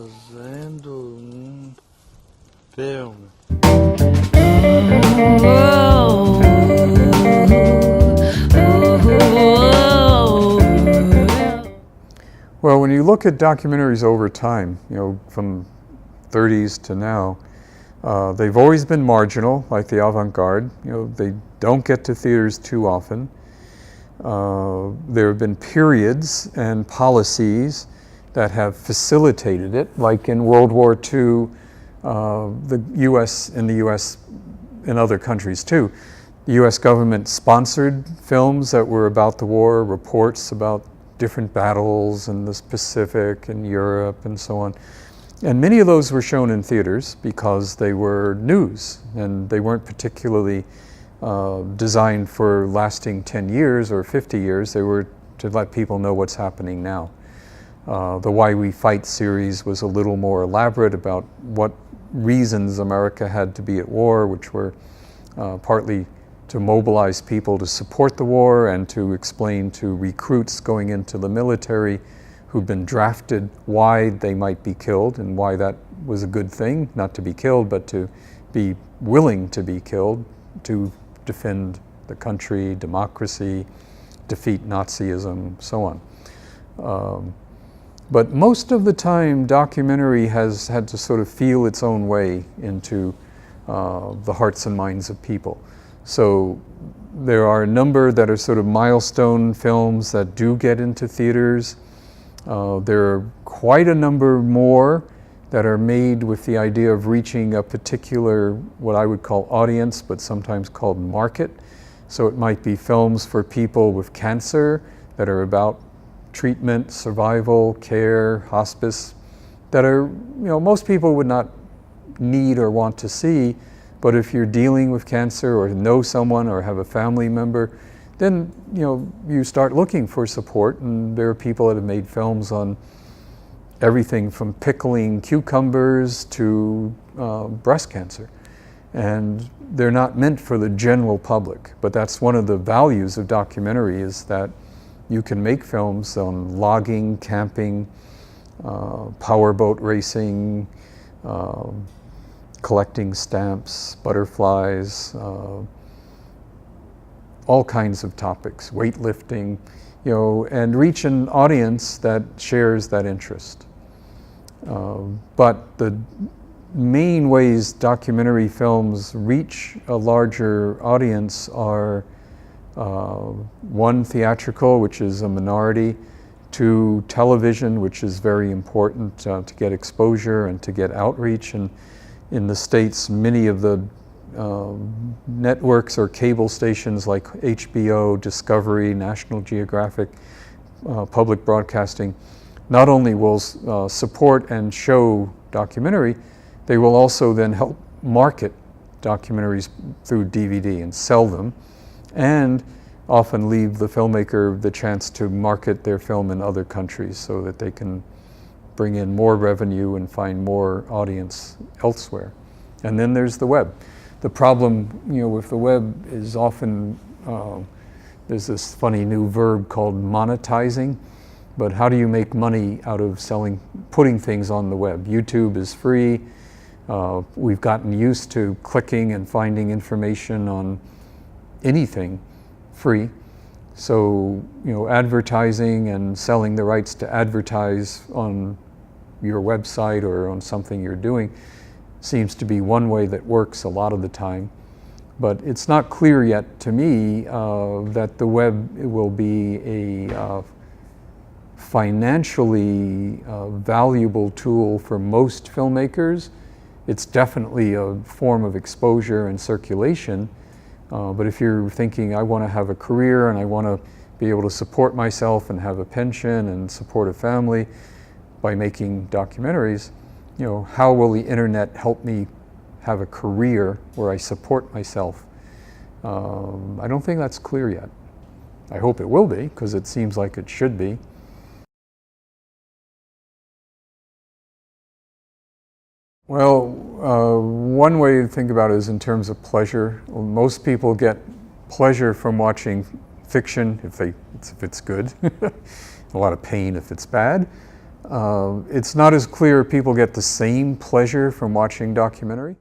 fazendo filme. Well, when you look at documentaries over time, from 30s to now, they've always been marginal, like the avant-garde. They don't get to theaters too often. There have been periods and policies that have facilitated it, like in World War II, the U.S. and other countries too. The U.S. government sponsored films that were about the war, reports about different battles in the Pacific and Europe and so on. And many of those were shown in theaters because they were news and they weren't particularly designed for lasting 10 years or 50 years. They were to let people know what's happening now. The Why We Fight series was a little more elaborate about what reasons America had to be at war, which were partly to mobilize people to support the war and to explain to recruits going into the military who'd been drafted why they might be killed and why that was a good thing, not to be killed, but to be willing to be killed to defend the country, democracy, defeat Nazism, so on. But most of the time, documentary has had to sort of feel its own way into the hearts and minds of people. So there are a number that are sort of milestone films that do get into theaters. There are quite a number more that are made with the idea of reaching a particular, what I would call audience, but sometimes called market. So it might be films for people with cancer that are about treatment, survival, care, hospice, that are, most people would not need or want to see. But if you're dealing with cancer or know someone or have a family member, then you start looking for support, and there are people that have made films on everything from pickling cucumbers to breast cancer. And they're not meant for the general public, but that's one of the values of documentary, is that you can make films on logging, camping, powerboat racing, collecting stamps, butterflies, all kinds of topics, weightlifting, and reach an audience that shares that interest. But the main ways documentary films reach a larger audience are one, theatrical, which is a minority, two, television, which is very important to get exposure and to get outreach. And in the States, many of the networks or cable stations like HBO, Discovery, National Geographic, public broadcasting, not only will support and show documentary, they will also then help market documentaries through DVD and sell them, and often leave the filmmaker the chance to market their film in other countries so that they can bring in more revenue and find more audience elsewhere. And then there's the web. The problem, with the web is often, there's this funny new verb called monetizing, but how do you make money out of putting things on the web? YouTube is free. We've gotten used to clicking and finding information on anything free. So, advertising and selling the rights to advertise on your website or on something you're doing seems to be one way that works a lot of the time. But it's not clear yet to me that the web will be a financially valuable tool for most filmmakers. It's definitely a form of exposure and circulation. But if you're thinking, I want to have a career and I want to be able to support myself and have a pension and support a family by making documentaries, how will the internet help me have a career where I support myself? I don't think that's clear yet. I hope it will be, because it seems like it should be. Well, one way to think about it is in terms of pleasure. Most people get pleasure from watching fiction if it's good, a lot of pain if it's bad. It's not as clear people get the same pleasure from watching documentary.